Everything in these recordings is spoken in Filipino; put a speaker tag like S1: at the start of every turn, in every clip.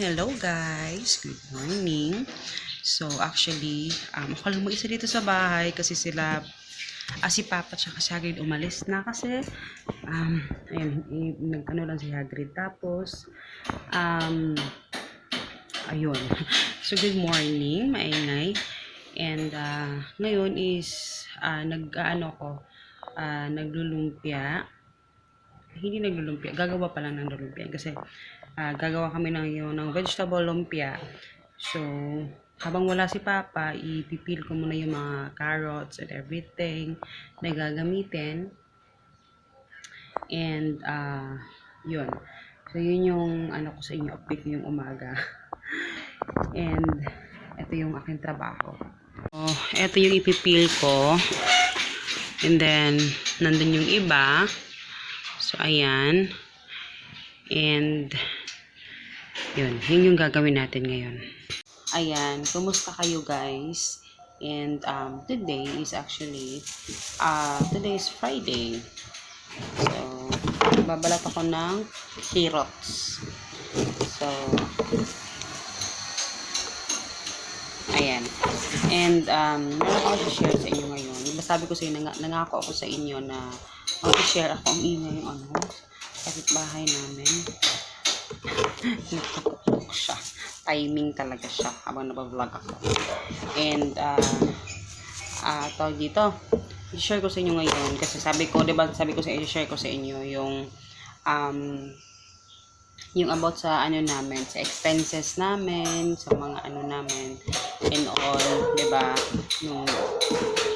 S1: Hello guys! Good morning! So actually, ako lang mag-isa dito sa bahay kasi si Papa tsaka si Hagrid umalis na kasi ayun, nag-ano lang si Hagrid tapos ayun. So good morning, maingay. And ngayon is naglulumpia. Hindi naglulumpia, gagawa pa lang ng lumpia kasi gagawa kami ng vegetable lumpia. So, habang wala si Papa, ipipil ko muna yung mga carrots and everything na gagamitin. And, yun. So, yun yung ano ko sa inyo, update yung umaga. And, ito yung aking trabaho. So, ito yung ipipil ko. And then, nandun yung iba. So, ayan. And, yun yung gagawin natin ngayon. Ayan, kumusta kayo guys? And, today is actually, today is Friday. So, babalat ako ng carrots. So, ayan. And, meron ako share sa inyo ngayon. Sabi ko sa inyo, nangako ako sa inyo na mag-share ako ang ingay yung kapitbahay namin. Nagtutok siya. Timing talaga siya habang nabavlog ako. And, tawag dito, i-share ko sa inyo ngayon kasi sabi ko, diba, sabi ko sa inyo, share ko sa inyo yung about sa ano namin, sa expenses namin, sa mga ano namin, and all, diba, yung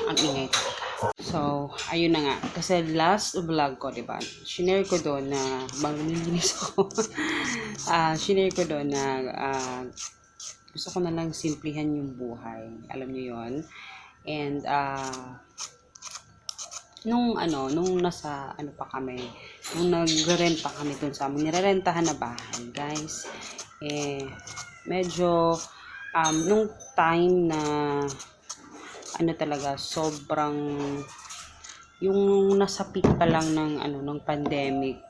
S1: ang ingay talaga. So, ayun na nga. Kasi last vlog ko, diba, shinare ko doon na, bang nilinis ako, shinare ko doon na, gusto ko na lang simplihan yung buhay. Alam niyo yon. And, nung nasa, pa kami, nung nagre-rent pa kami doon sa aming nirerentahan na bahay, guys, medyo, nung time na, talaga, sobrang, yung nasa peak pa lang ng, ng pandemic,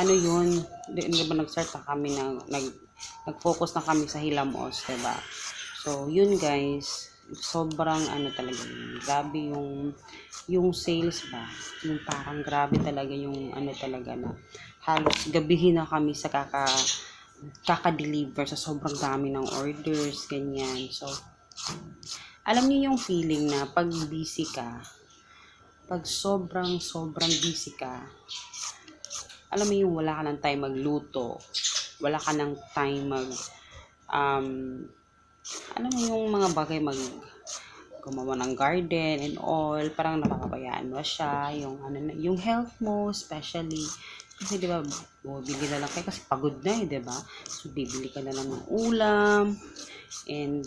S1: yun, di ba nag-start na kami nag-focus na kami sa Hilamos, diba? So, yun guys, sobrang, talaga, grabe yung sales ba, yung parang grabe talaga yung, talaga na, halos gabihin na kami sa kaka-deliver sa sobrang dami ng orders, ganyan. So, alam niyo yung feeling na pag busy ka, pag sobrang busy ka, alam mo yung wala ka ng time magluto, wala ka ng time alam mo yung mga bagay gumawa ng garden and all, parang napapabayaan mo siya, yung health mo, especially, kasi diba, bumibili na lang kayo kasi pagod na di ba? So, bibili ka na lang ng ulam, and,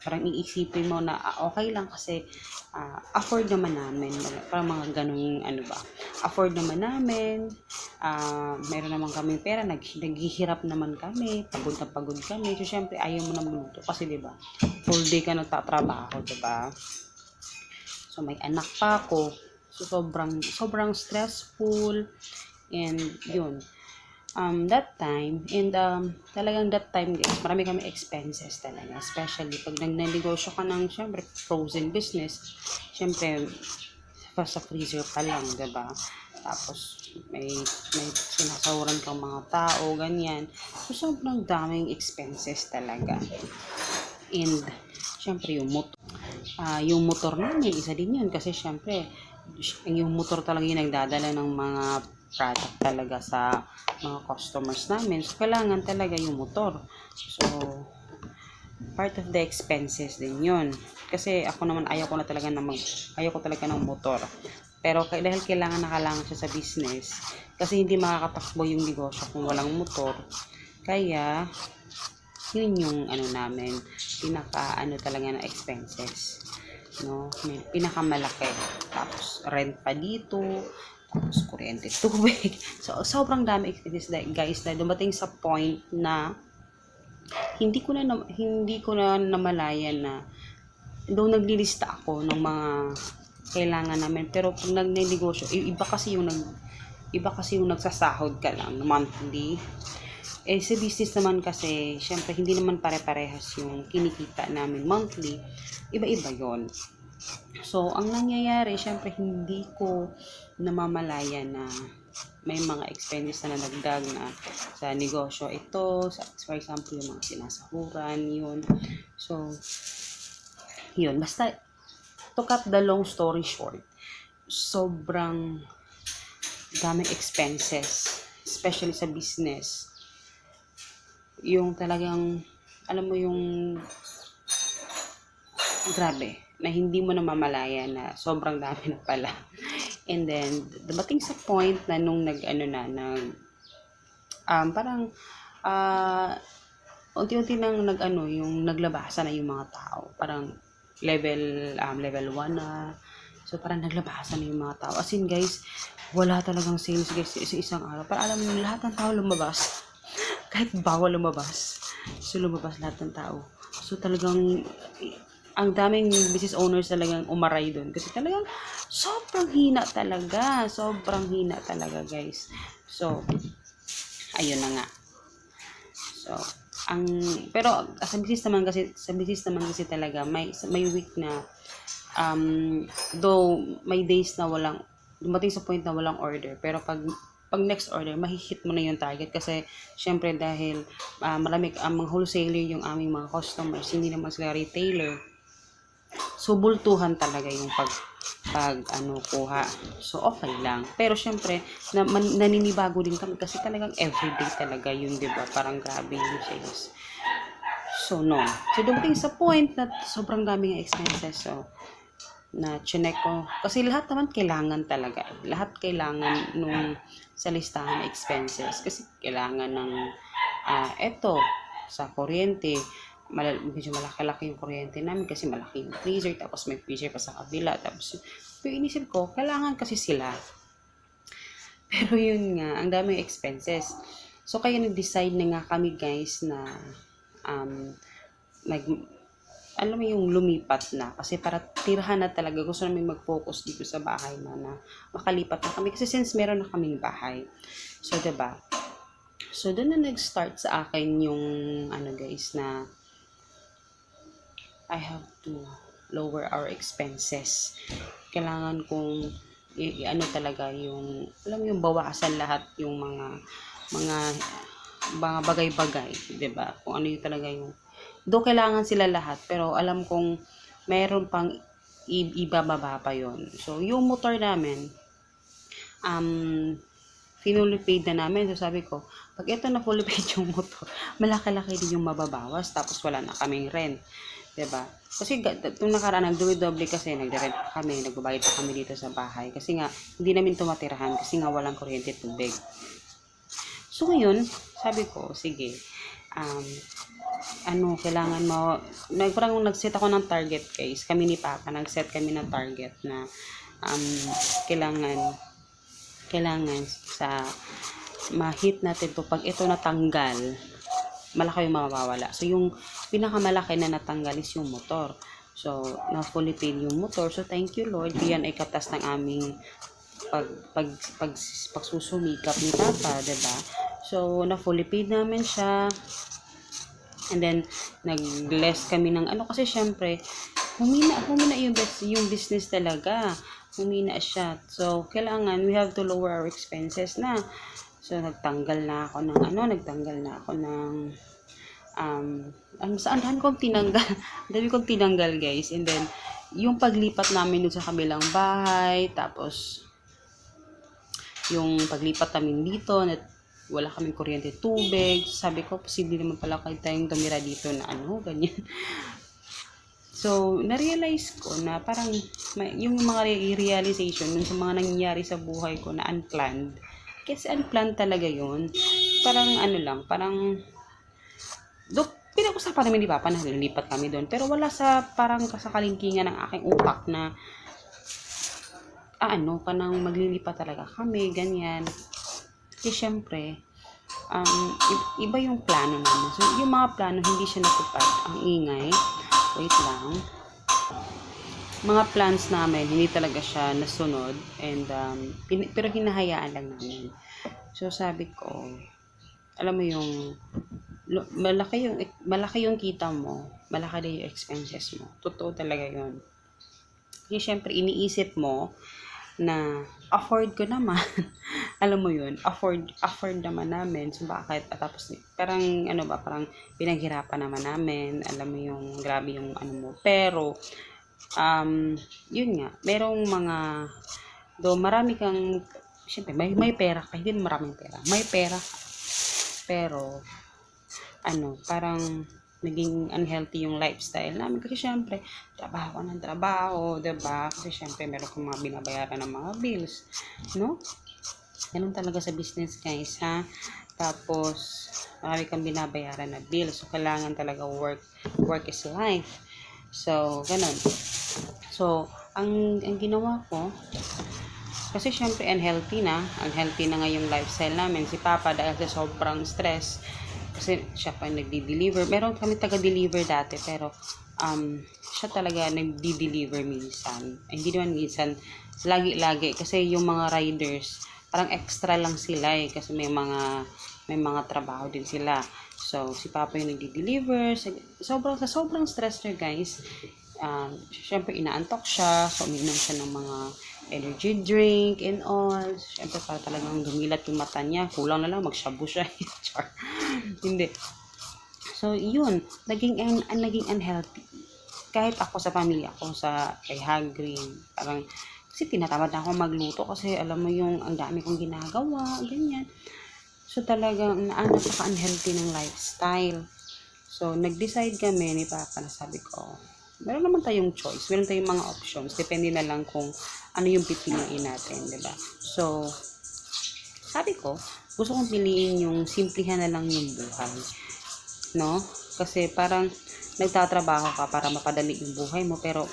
S1: parang iisipin mo na, okay lang kasi, afford naman namin, parang mga ganung, afford naman namin, meron naman kami pera, naghihirap naman kami, pagod na pagod kami, so, syempre, ayaw mo na magluto, kasi diba, full day ka nagtatrabaho, diba? So, may anak pa ako, so, sobrang stressful, and yun, that time, and talagang that time guys, marami kami expenses talaga, especially pag nagnegosyo ka ng, syempre, frozen business, syempre, sa freezer pa lang, diba? Tapos, may sinasahuran kang mga tao, ganyan, so sobrang daming expenses talaga. And, syempre, yung motor namin, isa din yun, kasi syempre, yung motor talaga yung nagdadala ng mga product talaga sa mga customers namin. So, kailangan talaga yung motor. So, part of the expenses din yun. Kasi ako naman, ayaw ko talaga ng motor. Pero dahil kailangan siya sa business, kasi hindi makakatakbo yung negosyo kung walang motor. Kaya, yun yung namin, talaga na expenses. No? Pinakamalaki. Tapos, rent pa dito, tapos kuryente, tubig. So, sobrang dami expenses guys na dumating sa point na hindi ko na namalayan na doon naglilista ako ng mga kailangan namin. Pero pag nagnegosyo, iba kasi yung Iba kasi yung nagsasahod ka lang monthly. Sa business naman kasi, syempre, hindi naman pare-parehas yung kinikita namin monthly. Iba-iba yon. So, ang nangyayari, syempre, hindi ko namamalaya na may mga expenses na nadagdag na sa negosyo ito, for example, yung mga sinasahuran, yun. So, yun. Basta, to cut the long story short, sobrang daming expenses, especially sa business. Yung talagang, alam mo yung grabe, na hindi mo namamalaya na sobrang dami na pala. And then, dumating sa point na nung parang, unti-unti nang yung naglabasa na yung mga tao. Parang, level 1 na. So, parang naglabasa na yung mga tao. As in, guys, wala talagang sales, guys, sa isang araw. Para alam mo, lahat ng tao lumabas. Kahit bawal lumabas. So, lumabas lahat ng tao. So, talagang, ang daming business owners talagang umaray doon. Kasi talagang, sobrang hina talaga. Sobrang hina talaga, guys. So, ayun na nga. So, pero sa business naman kasi talaga, may week na, though, may days na dumating sa point na walang order. Pero pag next order, mahihit mo na yung target kasi syempre dahil marami mga wholesaler yung aming mga customers, hindi naman sila retailer. So bultuhan talaga yung kuha. So okay lang. Pero syempre naninibago din kami kasi talagang everyday talaga yun, 'di ba? Parang grabe yung sales. So no. So dumating sa point na sobrang daming expenses. So na chinek ko. Kasi lahat naman kailangan talaga. Lahat kailangan nung sa listahan na expenses. Kasi kailangan ng sa kuryente. Medyo malaki-laki yung kuryente namin kasi malaki yung freezer. Tapos may freezer pa sa kabila. Tapos yung inisip ko, kailangan kasi sila. Pero yun nga, ang daming expenses. So kaya nag-decide na nga kami guys na alam mo yung lumipat na kasi para tirahan na talaga, gusto namin mag-focus dito sa bahay na makalipat na kami kasi since meron na kaming bahay. So diba, so doon na nag-start sa akin yung guys na I have to lower our expenses. Kailangan kong talaga yung alam mo yung bawasan lahat yung mga bagay-bagay, 'di ba? Kung ano yung talaga yung kailangan sila lahat, pero alam kong mayroon pang ibababa pa yon. So, yung motor namin, fully paid na namin. So, sabi ko, pag ito na fully paid yung motor, malaki-laki din yung mababawas, tapos wala na kaming rent. Diba? Kasi, itong nakaraan, nagduwi-doble kasi, nagre-rent kami, nagbabayad pa kami dito sa bahay. Kasi nga, hindi namin tumatirahan, kasi nga walang kuryente tubig. So, ngayon, sabi ko, sige, kailangan mo, parang nag-set ako ng target guys, kami ni Papa, nag-set kami ng target na kailangan sa ma-hit natin to, pag ito natanggal, malaki yung mawawala. So, yung pinakamalaki na natanggal is yung motor. So, na-fully paid yung motor. So, thank you Lord. Yan ay katas ng aming pagsusumikap ni Papa, diba? So, na-fully paid namin siya. And then, nag-less kami ng kasi syempre, humina yung business talaga. Humina siya. So, kailangan, we have to lower our expenses na. So, nagtanggal na ako ng dami kong tinanggal guys. And then, yung paglipat namin dun sa kabilang bahay, tapos, yung paglipat namin dito, wala kaming kuryente, tubig. Sabi ko, posible naman pala kayo tayong tumira dito na ganyan. So, na-realize ko na parang yung mga realization dun sa mga nangyayari sa buhay ko na unplanned. Kasi unplanned talaga yun. Parang pinag-usapan namin ni Papa na lilipat kami doon. Pero wala parang sa kalingkingan ng aking utak na kanang maglilipat talaga kami, ganyan. Kasi syempre, iba yung plano namin. So, yung mga plano, hindi siya natupad. Ang ingay. Wait lang. mga plans namin, hindi talaga siya nasunod. And, pero hinahayaan lang namin. So, sabi ko, alam mo yung, malaki yung kita mo, malaki din yung expenses mo. Totoo talaga yun. Kasi, syempre, iniisip mo, na afford ko naman. Alam mo yun, afford naman namin. So bakit? Tapos parang ano ba, parang pinaghirapan naman namin. Alam mo yung grabe yung ano mo. Pero yun nga, merong mga marami kang syempre may pera ka, hindi maraming pera. May pera ka. Pero parang naging unhealthy yung lifestyle namin kasi syempre trabaho ng trabaho, 'di ba? Kasi syempre meron kang mga binabayaran ng mga bills, no? Ganun talaga sa business, guys, ha? Tapos marami kang binabayaran na bills, so kailangan talaga work is life. So ganun. So ang ginawa ko, kasi syempre unhealthy na ngayong lifestyle namin. Si Papa dahil sa sobrang stress, kasi siya pa nagdi-deliver. Meron kami taga-deliver dati, pero siya talaga nagdi-deliver minsan. Ay, hindi naman minsan, lagi-lagi. Kasi yung mga riders, parang extra lang sila kasi may mga trabaho din sila. So, si Papa yung nagdi-deliver. Sobrang stress niya, guys. Syempre, inaantok siya. So, uminom siya ng mga energy drink and all. Syempre, para talagang gumilat yung mata niya. Kulang na lang, magshabu siya. Hindi. So, yun. Naging unhealthy. Kahit ako sa pamilya ko, kay Hagrin, parang, kasi tinatamad na ako magluto kasi alam mo yung ang dami kong ginagawa, ganyan. So, talagang napaka-unhealthy ng lifestyle. So, nag-decide kami ni Papa na sabi ko, meron naman tayong choice. Meron tayong mga options. Depende na lang kung ano yung pipiliin natin, diba? So, sabi ko, gusto kong piliin yung simplihan na lang yung buhay. No? Kasi parang nagtatrabaho ka para mapadali yung buhay mo, pero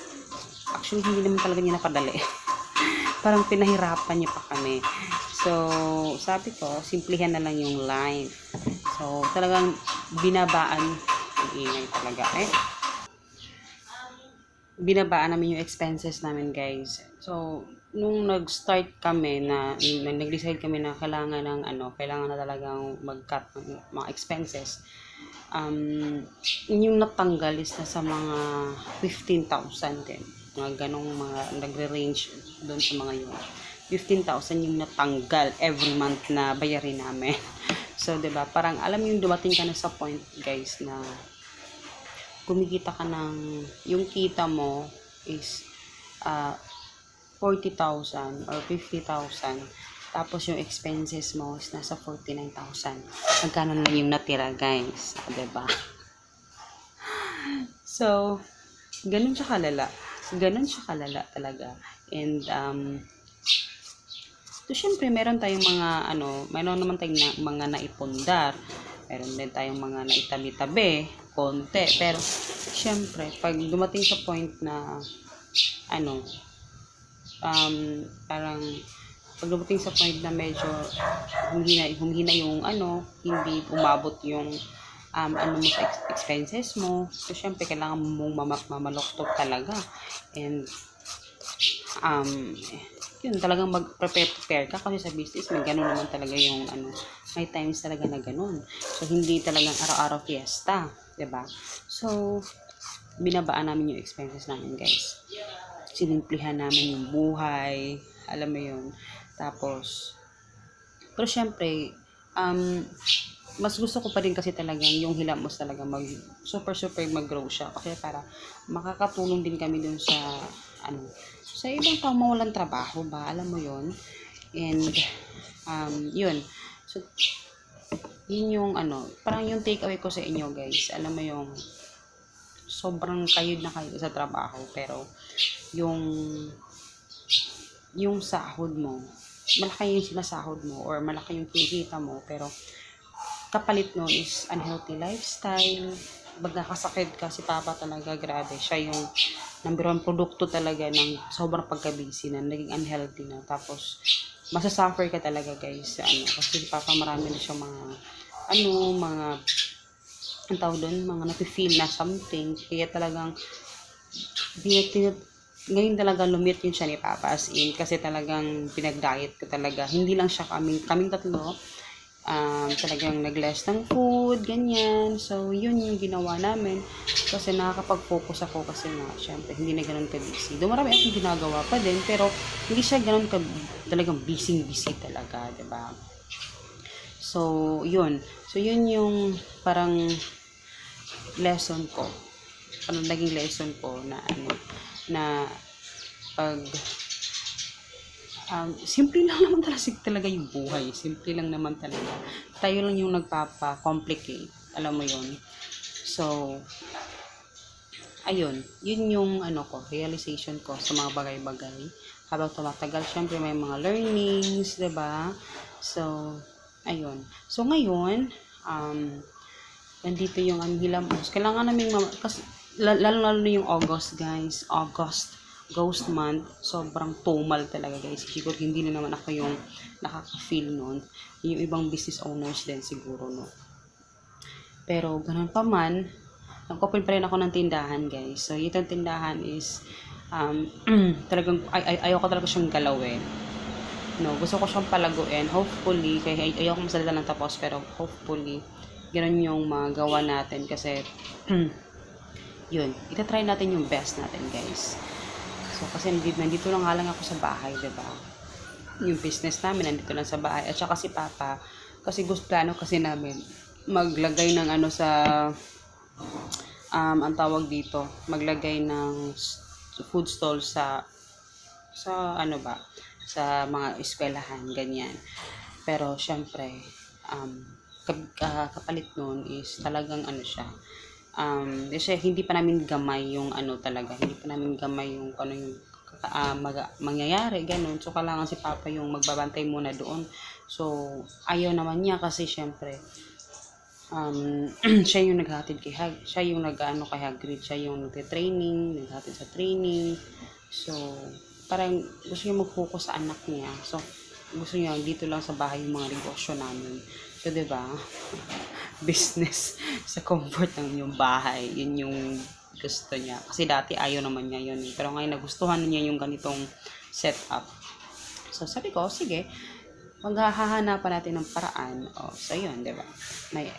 S1: actually hindi naman talaga niya napadali. Parang pinahirapan niya pa kami. So, sabi ko, simplihan na lang yung life. So, talagang binabaan, ang ingay talaga binabaan namin yung expenses namin, guys. So, nung nag-start kami nag-decide kami na kailangan na talagang mag-cut ng mga expenses. Yung natanggal is na sa mga 15,000 din. Mga ganong mga nagre-range doon sa mga yun. 15,000 yung natanggal every month na bayarin namin. So, 'di ba? Parang alam yung dumating ka na sa point, guys, na kumikita ka ng, yung kita mo is 40,000 or 50,000, tapos yung expenses mo is nasa 49,000. Magkano lang yung natira, guys? Diba? So, ganun siya kalala talaga. And so syempre meron tayong mga meron naman tayong mga naipundar, meron din tayong mga naitabi-tabi konti, pero syempre pag dumating sa point na parang pag dumating sa point na medyo humina yung hindi umabot yung mo sa expenses mo, so syempre kailangan mong mamaloktot talaga. And yun, talagang mag-prepare ka kasi sa business may ganun naman talaga yung may times talaga na ganun. So hindi talagang araw-araw fiesta, 'di ba? So binabaan namin yung expenses namin, guys. Sinimplihan namin yung buhay, alam mo yun. Tapos pero syempre mas gusto ko pa rin kasi talagang yung Hilamos talaga super mag-grow siya kasi para makakatulong din kami dun sa sa ibang tao mawalang trabaho ba, alam mo yun. And yun, so yun yung parang yung take away ko sa inyo, guys. Alam mo yung sobrang kayod na kayo sa trabaho, pero yung sahod mo, malaki yung sinasahod mo or malaki yung kinikita mo, pero kapalit nun is unhealthy lifestyle. Magkakasakit ka, si Papa talaga, grabe. Siya yung number 1 produkto talaga ng sobrang pagka-busy na, naging unhealthy na. Tapos, masasuffer ka talaga, guys. Kasi si Papa marami na siya mga nafe-feel na something. Kaya talagang ngayon talaga lumit yun siya ni Papa, as in, kasi talagang pinag-diet ko talaga. Hindi lang siya kaming tatlo, talagang nag-less ng food, ganyan. So, yun yung ginawa namin. Kasi nakakapag-focus ako kasi nga, syempre, hindi na ganun ka-busy. Though marami akong ginagawa pa din, pero hindi siya ganun ka, talagang busy talaga, 'di ba? So, yun. So, yun yung parang lesson ko. Parang naging lesson ko na na pag simple lang naman talaga yung buhay. Simple lang naman talaga. Tayo lang yung nagpapa-complicate. Alam mo yun? So, ayun. Yun yung realization ko sa mga bagay-bagay. Habang tumatagal, syempre may mga learnings, 'di ba? So, ayun. So, ngayon, nandito yung hilamos. Kailangan namin, kasi, lalo na yung August, guys. August, ghost month. Sobrang tumal talaga, guys. Siguro hindi na naman ako yung nakaka-feel nun. Yung ibang business owners din siguro, no. Pero, ganun pa man, nag-open pa rin ako ng tindahan, guys. So, itong tindahan is, talagang, ayaw ko talaga siyang galawin. No, gusto ko siyang palaguin. Hopefully, kaya ayaw ko masalita ng tapos, pero hopefully, ganun yung magawa natin kasi, yun, itatry natin yung best natin, guys. So, kasi nandito lang nga lang ako sa bahay, diba? Yung business namin, nandito lang sa bahay. At saka si Papa, kasi plano kasi namin, maglagay ng sa, ang tawag dito, maglagay ng food stall sa sa mga eskwelahan, ganyan. Pero, syempre, kapalit nun is talagang siya. Kasi hindi pa namin gamay yung talaga, hindi pa namin gamay yung yung mangyayari, ganun. So, kailangan si Papa yung magbabantay muna doon. So, ayaw naman niya kasi syempre, siya yung naghatid siya yung kay Hagrid, siya yung nagte-training, naghatid sa training. So, parang gusto niya mag-focus sa anak niya. So, gusto niya dito lang sa bahay yung mga negosyo namin. So, 'di ba? Business sa comfort ng yung bahay. Yun yung gusto niya. Kasi dati ayaw naman niya yun. Pero ngayon nagustuhan niya yung ganitong setup. So, sabi ko, sige, maghahanapan natin ng paraan. So, yun, 'di ba?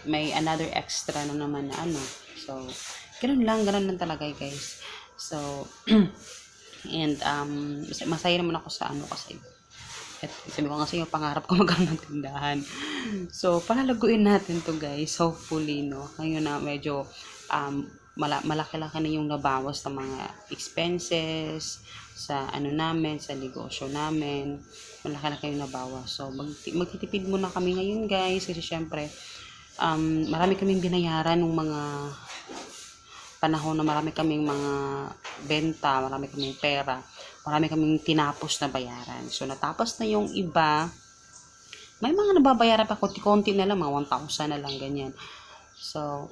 S1: May another extra na naman na So, ganun lang talaga, guys. So, and masaya naman ako sa kasi sabi ko kasi yung pangarap ko magkaroon ng tindahan. So, palalaguin natin to, guys. Hopefully, no. Ngayon na medyo malaki-laki na yung nabawas ng mga expenses sa namin, sa negosyo namin. Malaki-laki yung nabawas. So, magtitipid muna kami ngayon, guys. Kasi syempre, marami kaming binayaran ng mga panahon na marami kaming mga benta, marami kaming pera, marami kaming tinapos na bayaran. So, natapos na yung iba. May mga nababayaran pa, konti-konti na lang, mga 1,000 na lang, ganyan. So,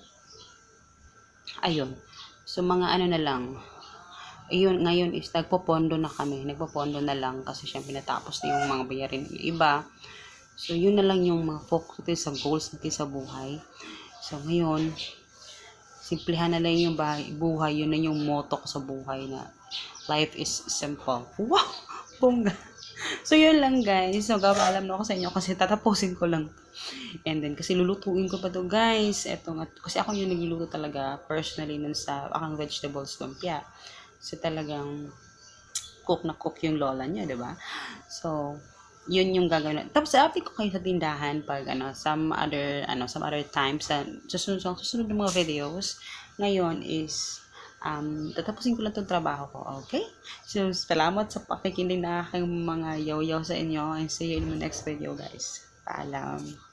S1: ayun. So, mga na lang. Ayun, ngayon is nagpopondo na kami. Nagpopondo na lang kasi syempre natapos na yung mga bayarin ng iba. So, yun na lang yung mga focus natin sa goals natin sa buhay. So, ngayon, simplihan na lang yung buhay. Yun na yung motto ko sa buhay na life is simple. Wow! Bongga! So, yun lang, guys. So, alam na ako sa inyo kasi tatapusin ko lang. And then, kasi lulutuin ko pa to, guys. Kasi ako yung nagluluto talaga personally nun sa akang vegetables lumpia. So, talagang cook na cook yung lola niya, diba? So, yun yung gagawin. Tapos, update ko kayo sa tindahan pag some other times sa susunod ng mga videos. Ngayon is tatapusin ko lang itong trabaho ko, okay? So, salamat sa pakikinig na aking mga yaw-yaw sa inyo and see you in my next video, guys. Paalam.